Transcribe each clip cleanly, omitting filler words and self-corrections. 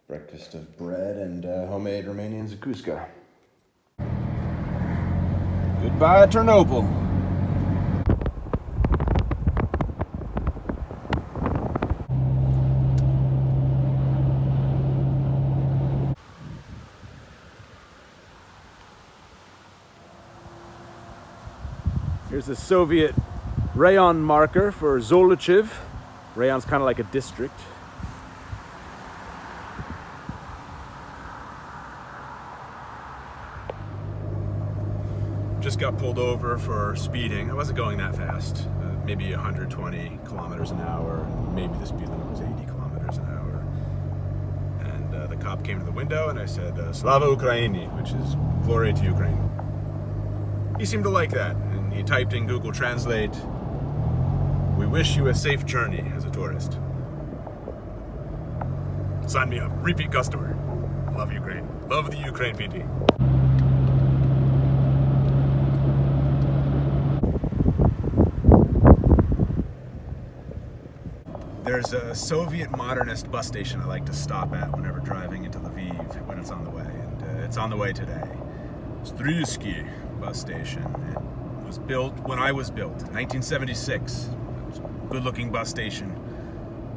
Breakfast of bread and homemade Romanian zakuska. Goodbye, Ternopil. Here's the Soviet Raion Marker for Zolochiv. Rayon's kind of like a district. Just got pulled over for speeding. I wasn't going that fast, maybe 120 kilometers an hour. Maybe the speed limit was 80 kilometers an hour. And the cop came to the window and I said, Slava Ukraini, which is glory to Ukraine. He seemed to like that, and he typed in Google Translate, "We wish you a safe journey as a tourist." Sign me up. Repeat customer. Love Ukraine. Love the Ukraine PT. There's a Soviet modernist bus station I like to stop at whenever driving into Lviv when it's on the way, and it's on the way today. Stryiskyi Bus Station. It was built when I was built, 1976. It's a good-looking bus station,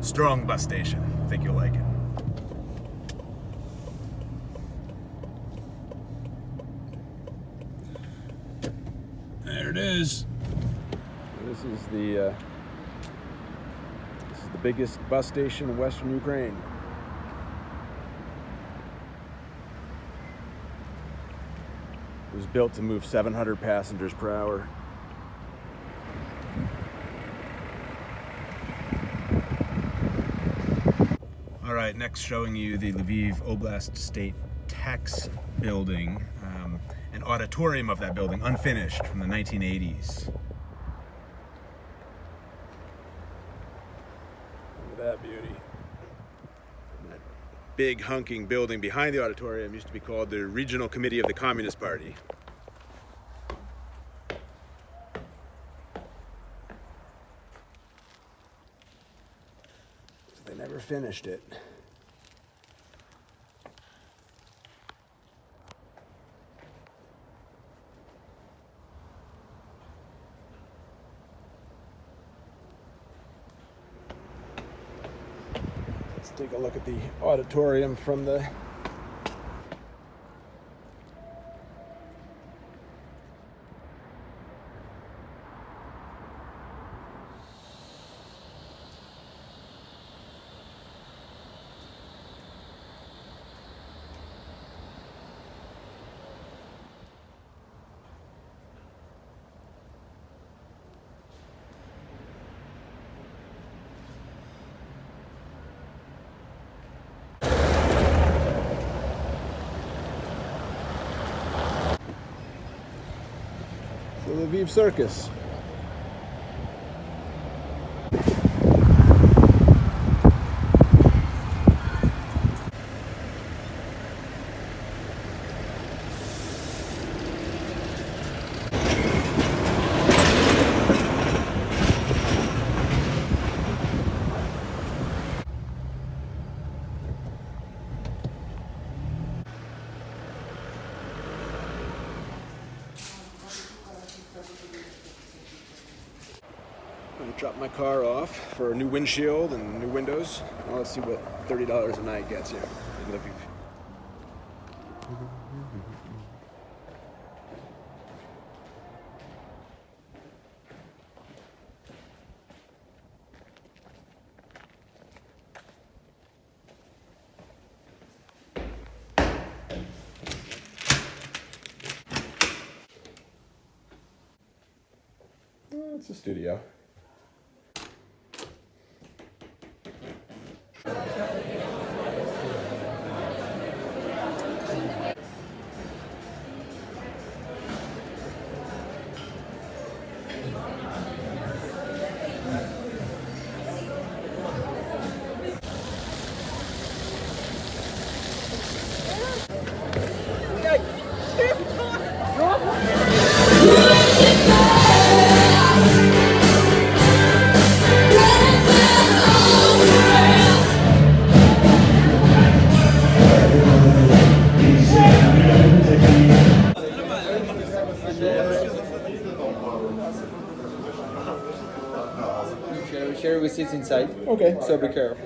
strong bus station. I think you'll like it. There it is. This is the biggest bus station in Western Ukraine. It was built to move 700 passengers per hour. All right, next showing you the Lviv Oblast State Tax Building, an auditorium of that building, unfinished, from the 1980s. Look at that beauty. That big hunking building behind the auditorium used to be called the Regional Committee of the Communist Party. They never finished it. Let's take a look at the auditorium from the Lviv Circus. I dropped my car off for a new windshield and new windows. Now let's see what $30 a night gets you in Lviv. It's a studio. carry receipts inside. Okay. So be careful.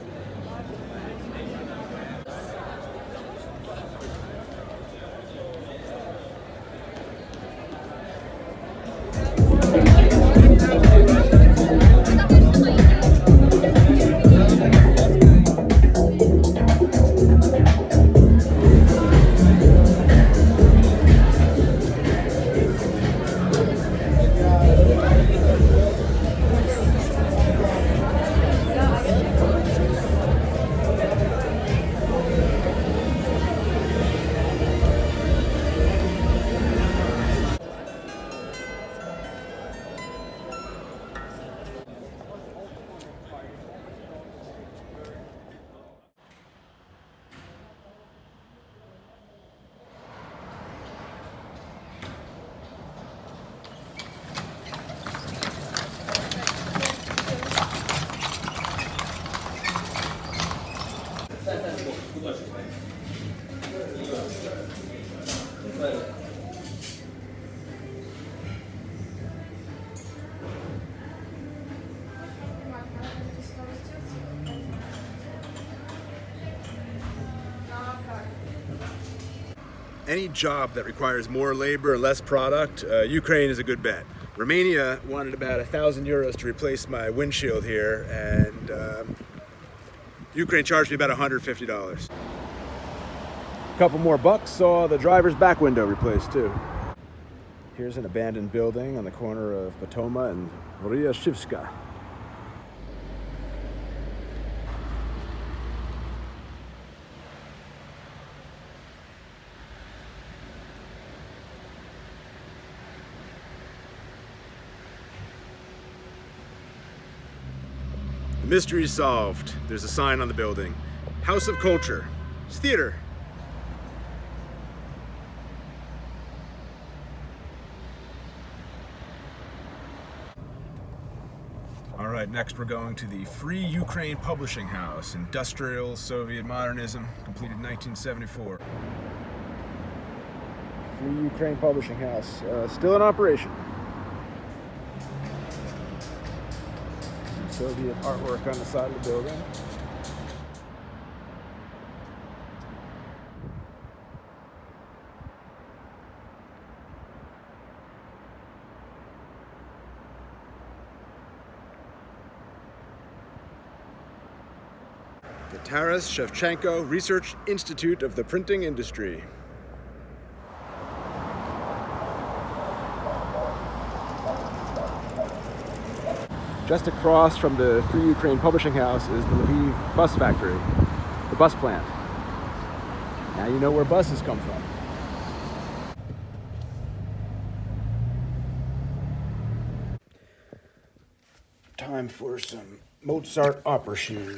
Any job that requires more labor and less product, Ukraine is a good bet. Romania wanted about €1,000 to replace my windshield here, and Ukraine charged me about $150. A couple more bucks, saw the driver's back window replaced too. Here's an abandoned building on the corner of Potoma and Zolochiv. The mystery is solved. There's a sign on the building. House of Culture. It's theater. All right, next we're going to the Free Ukraine Publishing House, Industrial Soviet Modernism, completed in 1974. Free Ukraine Publishing House, still in operation. Soviet artwork on the side of the building. The Taras Shevchenko Research Institute of the Printing Industry. Just across from the Free Ukraine Publishing House is the Lviv Bus Factory, the bus plant. Now you know where buses come from. Time for some Mozart opera shoes.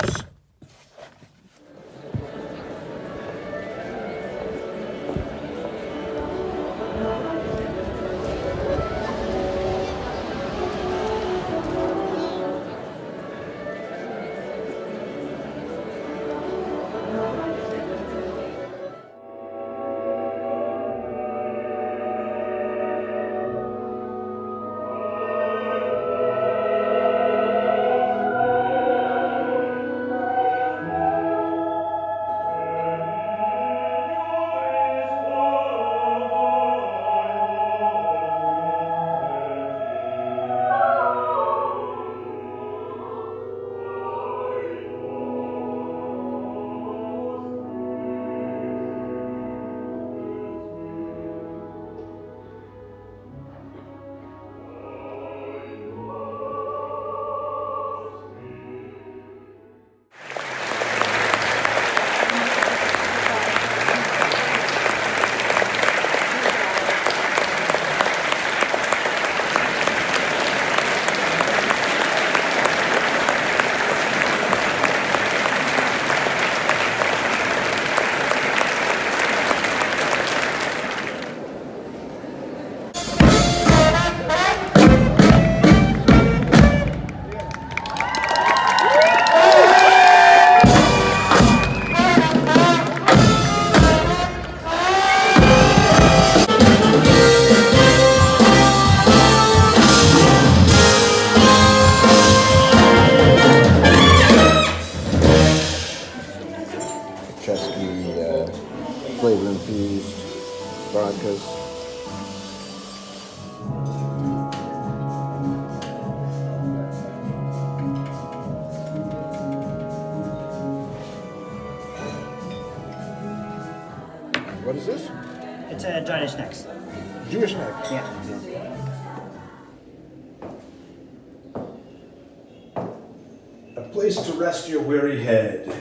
Czesky flavor-infused vodkas. What is this? It's a Jewish snacks. Jewish snack. Yeah. A place to rest your weary head.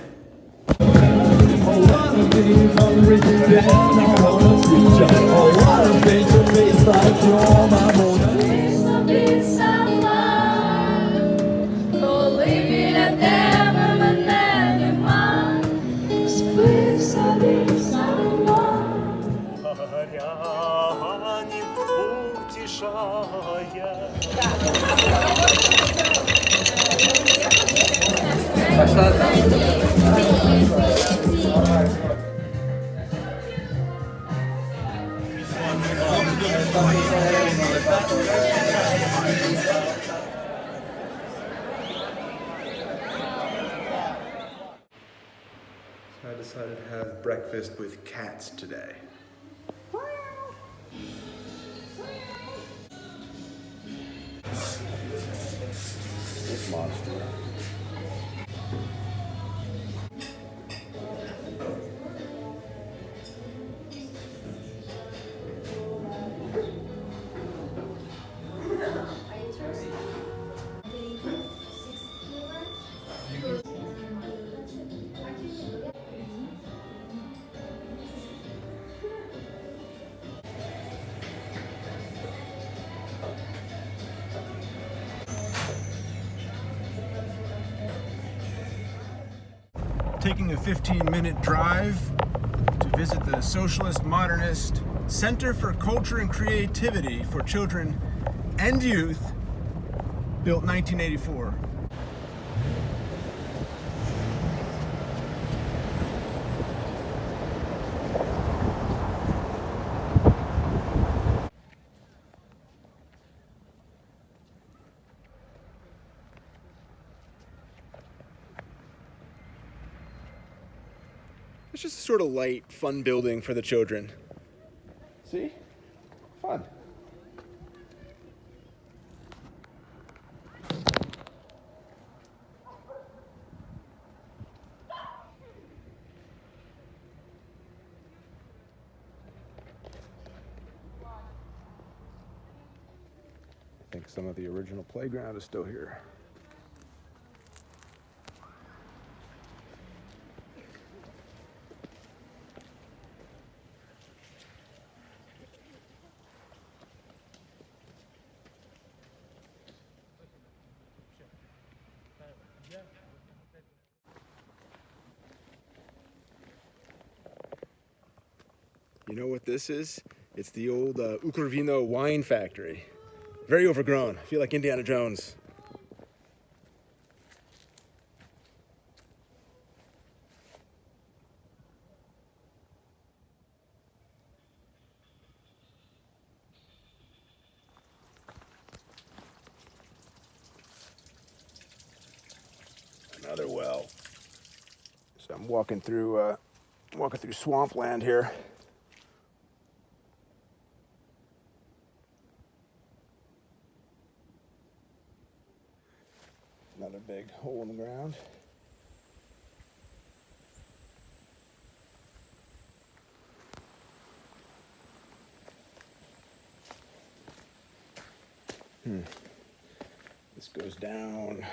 So I decided to have breakfast with cats today. This monster. Taking a 15-minute drive to visit the Socialist Modernist Center for Culture and Creativity for Children and Youth, built 1984. It's just a sort of light, fun building for the children. See? Fun. I think some of the original playground is still here. You know what this is? It's the old Ukrvino wine factory. Very overgrown. I feel like Indiana Jones. Another well. So I'm walking through swampland here. Another big hole in the ground. This goes down.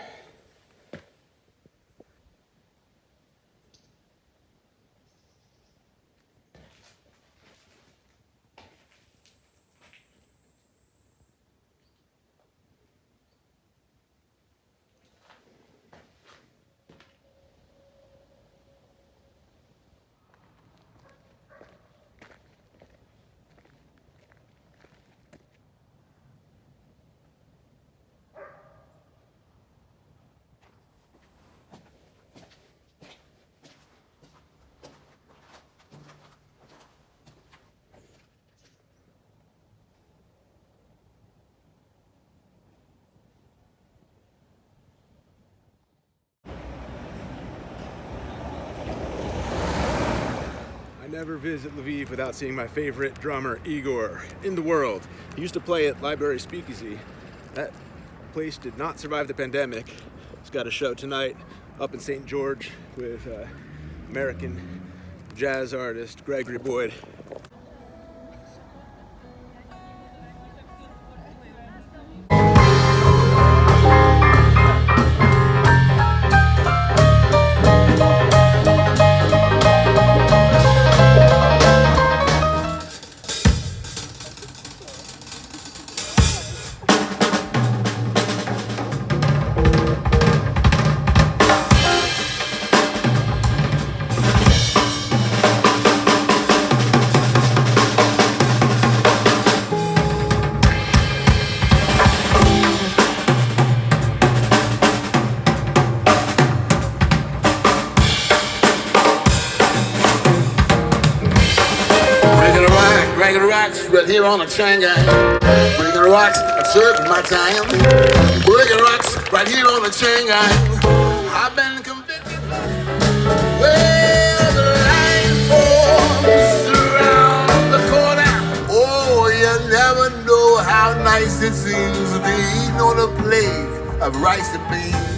never visit Lviv without seeing my favorite drummer, Igor, in the world. He used to play at Library Speakeasy. That place did not survive the pandemic. He's got a show tonight up in St. George with American jazz artist Gregory Boyd. Right here on the chain gang, breaking rocks, I'm serving my time. Breaking rocks, right here on the chain gang. I've been convicted. Well, the line forms around the corner. Oh, you never know how nice it seems to be eating on a plate of rice and beans.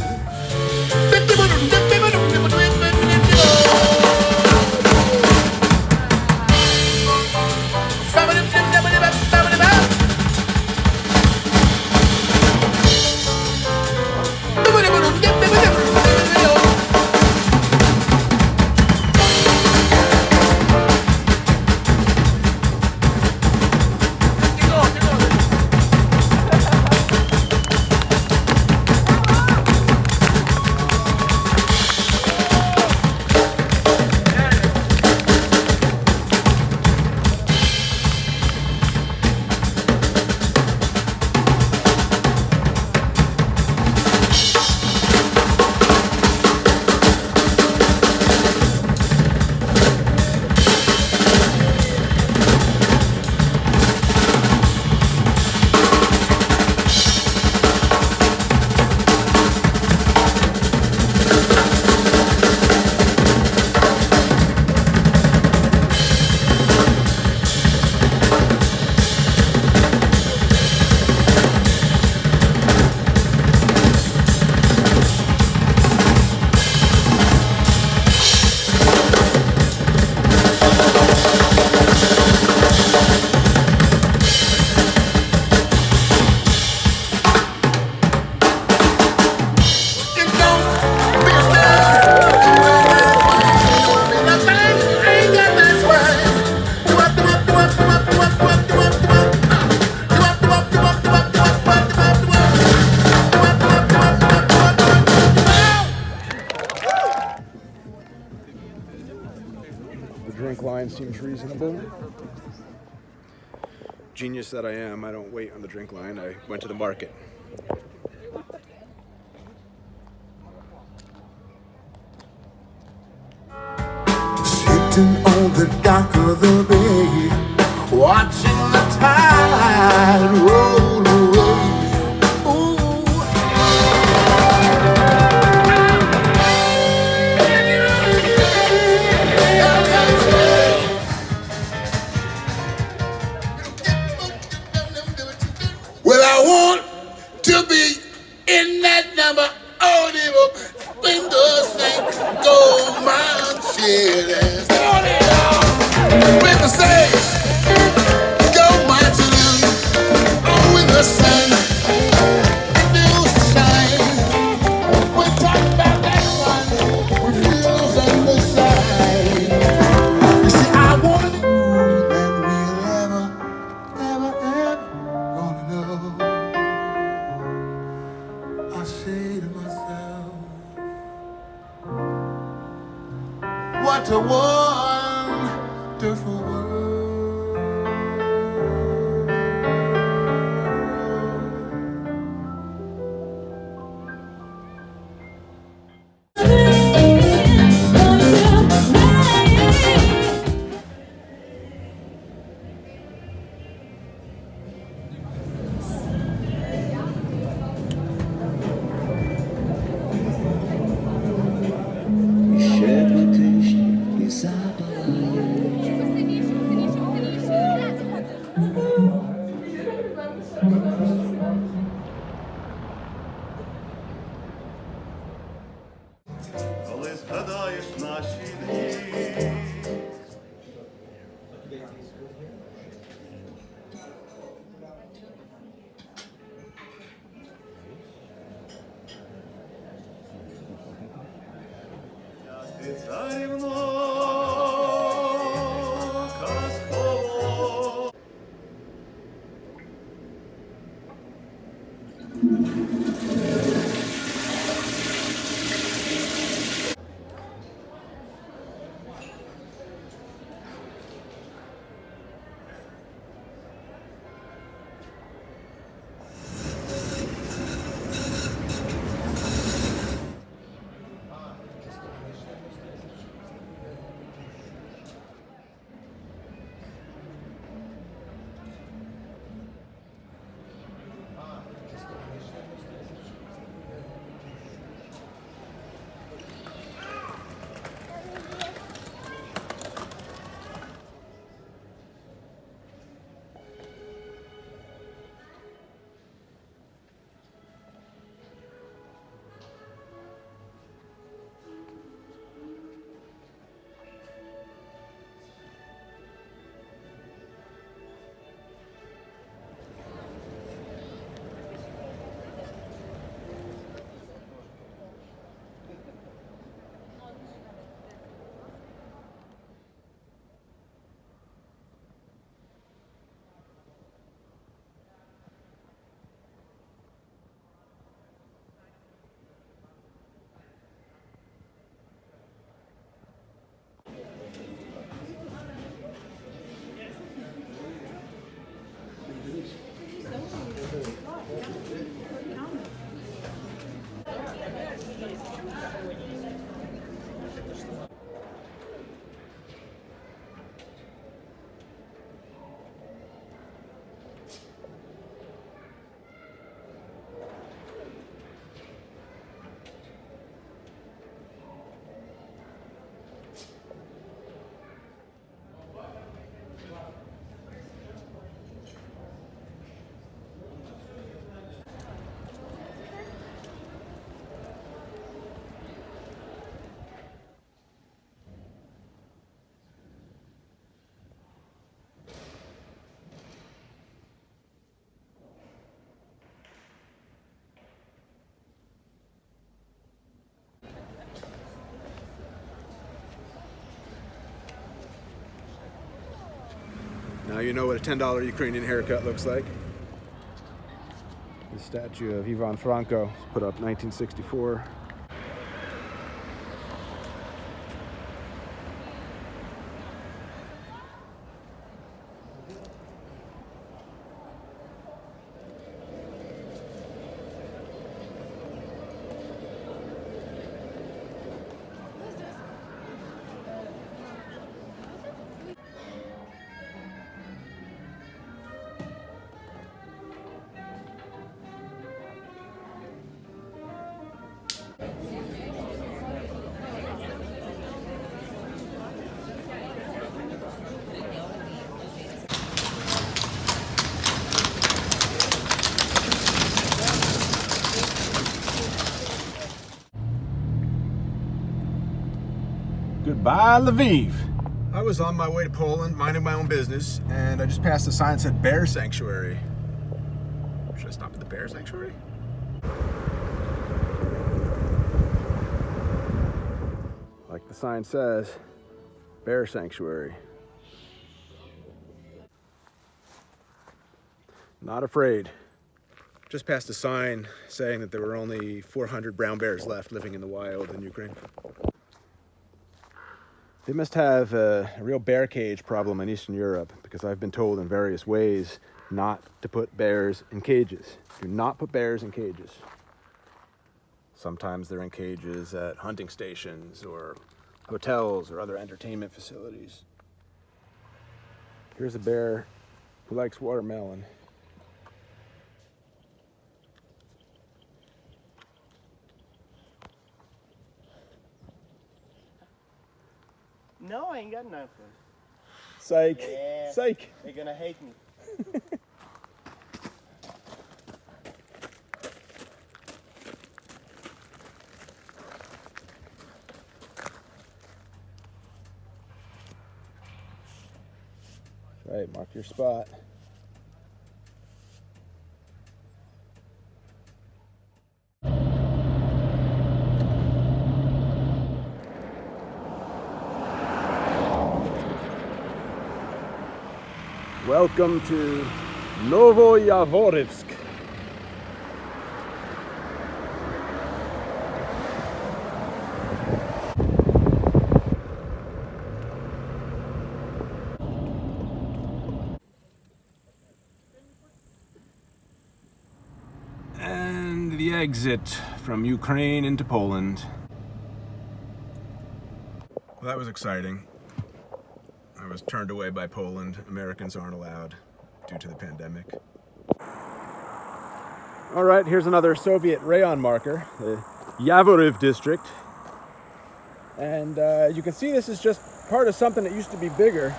Seems reasonable. Genius that I am, I don't wait on the drink line. I went to the market. Sitting on the dock of the bay, watching the tide roll away. Well, I want to be in that number. Oh, the windows say, go my children. When the say, go my children. Oh, Now you know what a $10 Ukrainian haircut looks like. The statue of Ivan Franko was put up 1964. Goodbye, Lviv. I was on my way to Poland, minding my own business, and I just passed a sign that said Bear Sanctuary. Should I stop at the Bear Sanctuary? Like the sign says, Bear Sanctuary. Not afraid. Just passed a sign saying that there were only 400 brown bears left living in the wild in Ukraine. They must have a real bear cage problem in Eastern Europe, because I've been told in various ways not to put bears in cages. Do not put bears in cages. Sometimes they're in cages at hunting stations or hotels or other entertainment facilities. Here's a bear who likes watermelon. No, I ain't got nothing. Psych. Yeah. Psych. They're gonna hate me. Right, mark your spot. Welcome to Novoiavorivsk. And the exit from Ukraine into Poland. Well, that was exciting. I was turned away by Poland. Americans aren't allowed due to the pandemic. All right, here's another Soviet Raion Marker, the Yavoriv district. And you can see this is just part of something that used to be bigger.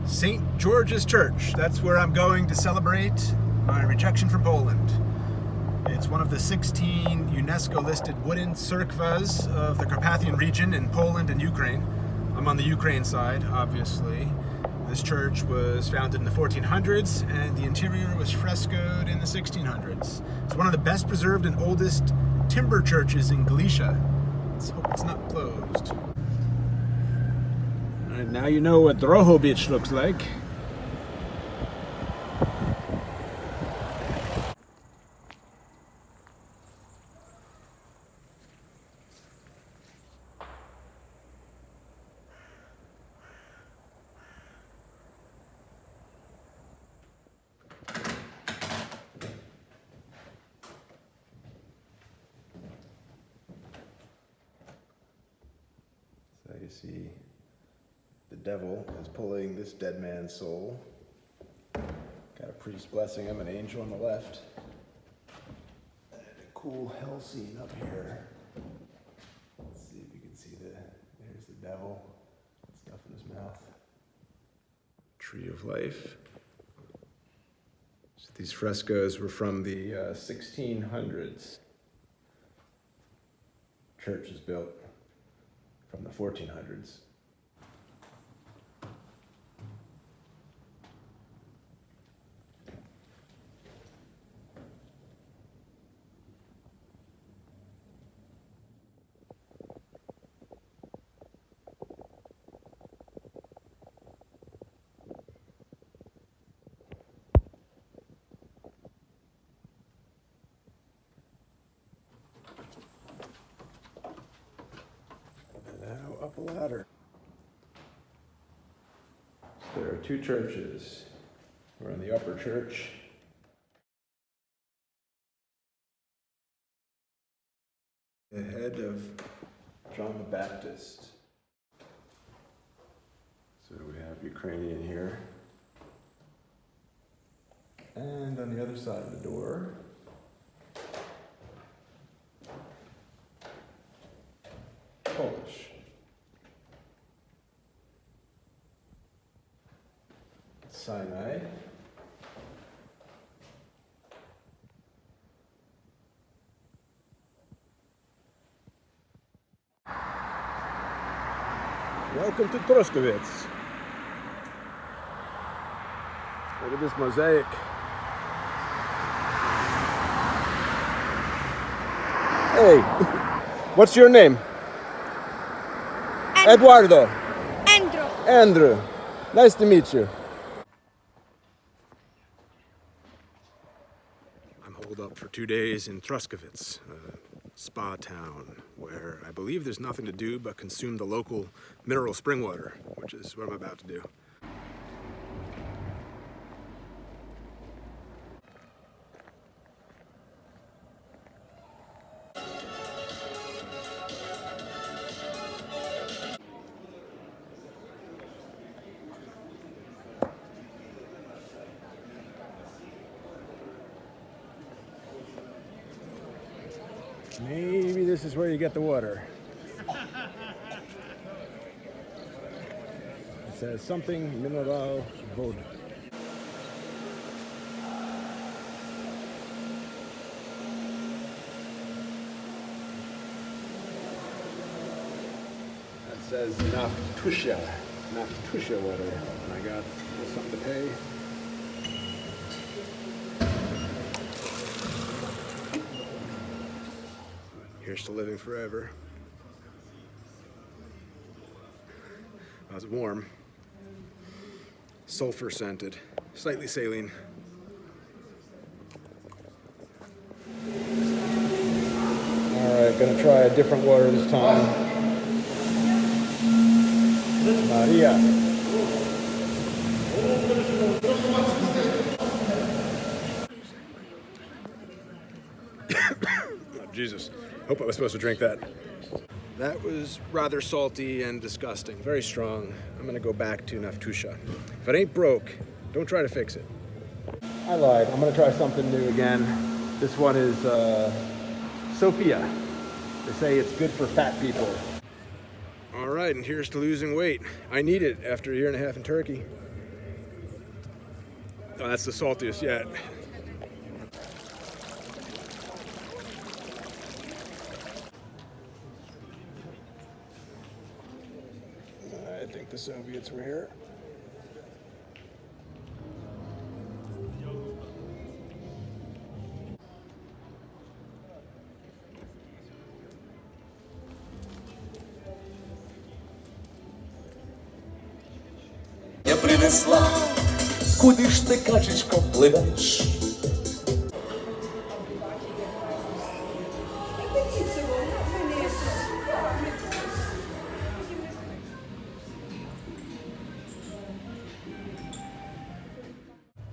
St. George's Church, that's where I'm going to celebrate my rejection from Poland. It's one of the 16 UNESCO-listed wooden circvas of the Carpathian region in Poland and Ukraine. I'm on the Ukraine side, obviously. This church was founded in the 1400s, and the interior was frescoed in the 1600s. It's one of the best preserved and oldest timber churches in Galicia. Let's hope it's not closed. All right, now you know what Drohobych looks like. You see the devil is pulling this dead man's soul. Got a priest blessing him, an angel on the left. And a cool hell scene up here. Let's see if you can see there's the devil. Stuff in his mouth. Tree of life. So these frescoes were from the 1600s. Church was built from the 1400s. up a ladder. There are two churches. We're in the upper church. The head of John the Baptist. So we have Ukrainian here. And on the other side of the door, Polish. Sinai. Welcome to Truskavets. Look at this mosaic. Hey, what's your name? Eduardo. Andrew. Nice to meet you. I'm holed up for 2 days in Truskavets, a spa town where I believe there's nothing to do but consume the local mineral spring water, which is what I'm about to do. Maybe this is where you get the water. It says something mineral voda. That says naftusha water. And I got something to pay. Here's to living forever. Well, it's warm, sulfur scented, slightly saline. All right, gonna try a different water this time. Maria. Oh, Jesus. Hope I was supposed to drink that. That was rather salty and disgusting, very strong. I'm gonna go back to naftusha. If it ain't broke, don't try to fix it. I lied, I'm gonna try something new again. This one is Sophia. They say it's good for fat people. All right, and here's to losing weight. I need it after a year and a half in Turkey. Oh, that's the saltiest yet. I think the Soviets were here. Я принесла, куди ж ти, качечко, пливеш?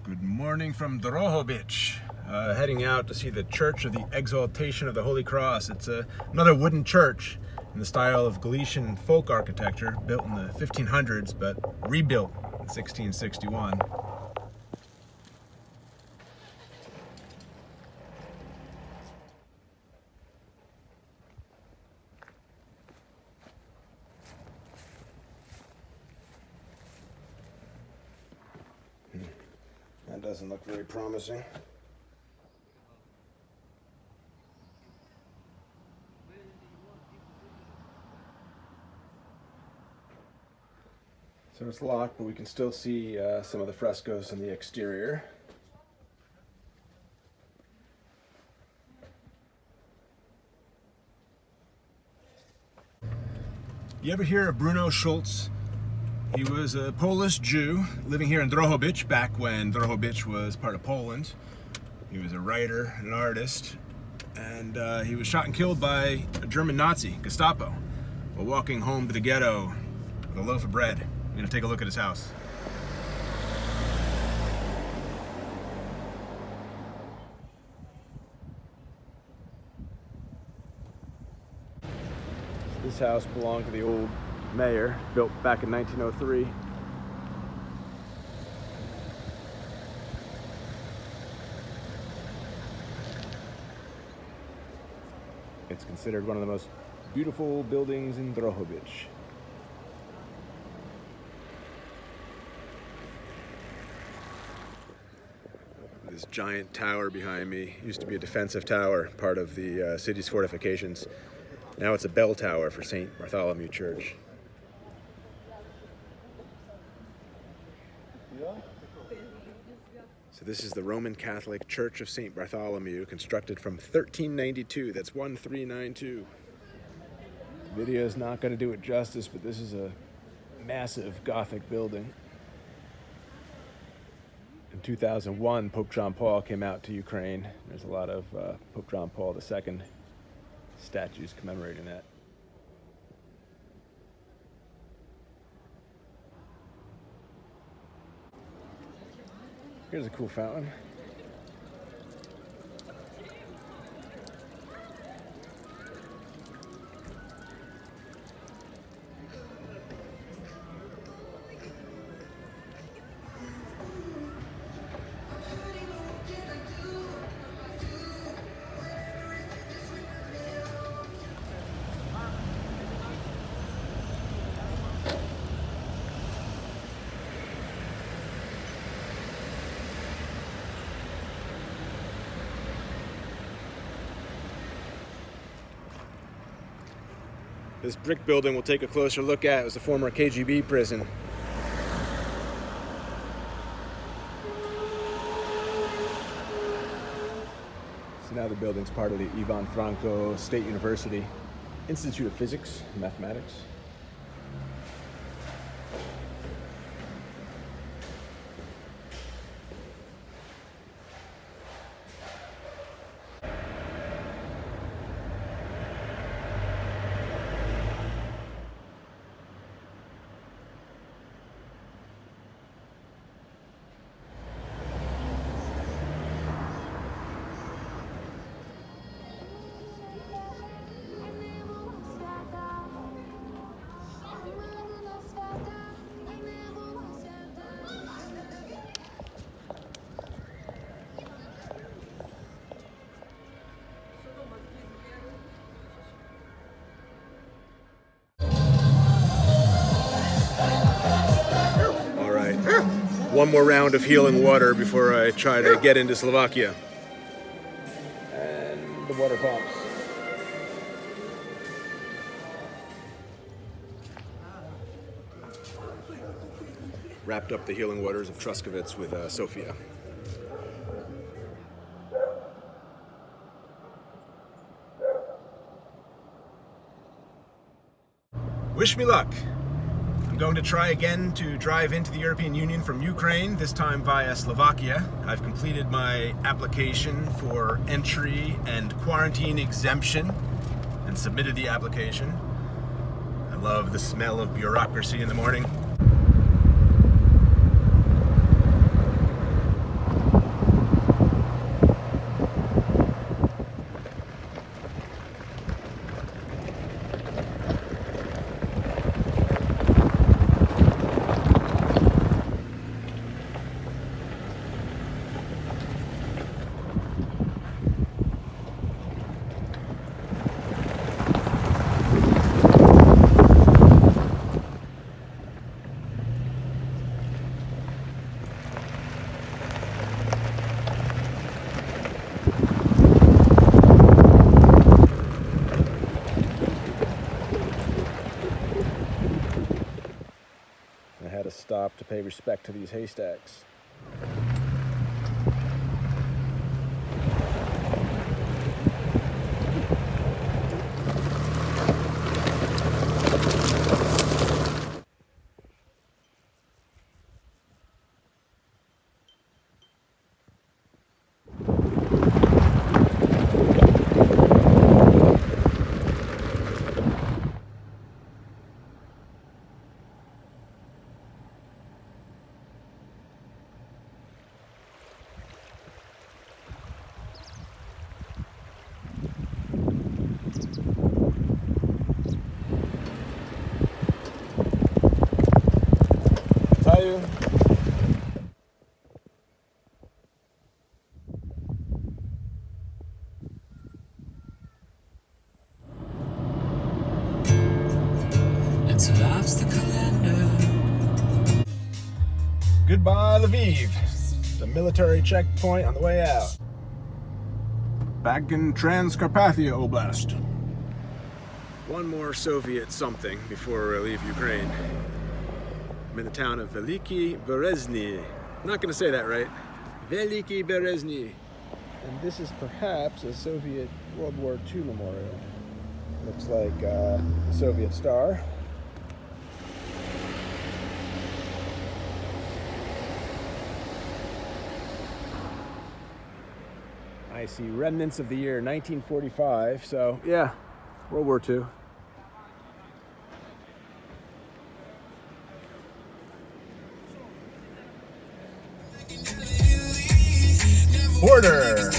Good morning from Drohobych. Heading out to see the Church of the Exaltation of the Holy Cross. It's another wooden church in the style of Galician folk architecture, built in the 1500s but rebuilt in 1661. That doesn't look very promising. So it's locked, but we can still see some of the frescoes on the exterior. You ever hear of Bruno Schulz? He was a Polish Jew living here in Drohobych back when Drohobych was part of Poland. He was a writer, an artist, and he was shot and killed by a German Nazi, Gestapo. We're walking home to the ghetto with a loaf of bread. I'm gonna take a look at his house. This house belonged to the old mayor, built back in 1903. It's considered one of the most beautiful buildings in Drohobych. This giant tower behind me used to be a defensive tower, part of the city's fortifications. Now it's a bell tower for St. Bartholomew Church. So this is the Roman Catholic Church of St. Bartholomew, constructed from 1392. That's 1392. The video is not going to do it justice, but this is a massive Gothic building. In 2001, Pope John Paul came out to Ukraine. There's a lot of Pope John Paul II statues commemorating that. Here's a cool fountain. This brick building we'll take a closer look at. It was a former KGB prison. So now the building's part of the Ivan Franko State University Institute of Physics and Mathematics. One more round of healing water before I try to get into Slovakia. And the water pumps. Wrapped up the healing waters of Truskavets with Sofia. Wish me luck. I'm going to try again to drive into the European Union from Ukraine, this time via Slovakia. I've completed my application for entry and quarantine exemption and submitted the application. I love the smell of bureaucracy in the morning. Stop to pay respect to these haystacks. Goodbye, Lviv. The military checkpoint on the way out. Back in Transcarpathia Oblast. One more Soviet something before I leave Ukraine. I'm in the town of Veliki Berezhny. I'm not going to say that right. Veliki Berezhny. And this is perhaps a Soviet World War II memorial. Looks like the Soviet star. I see remnants of the year 1945, so yeah, World War II. Border!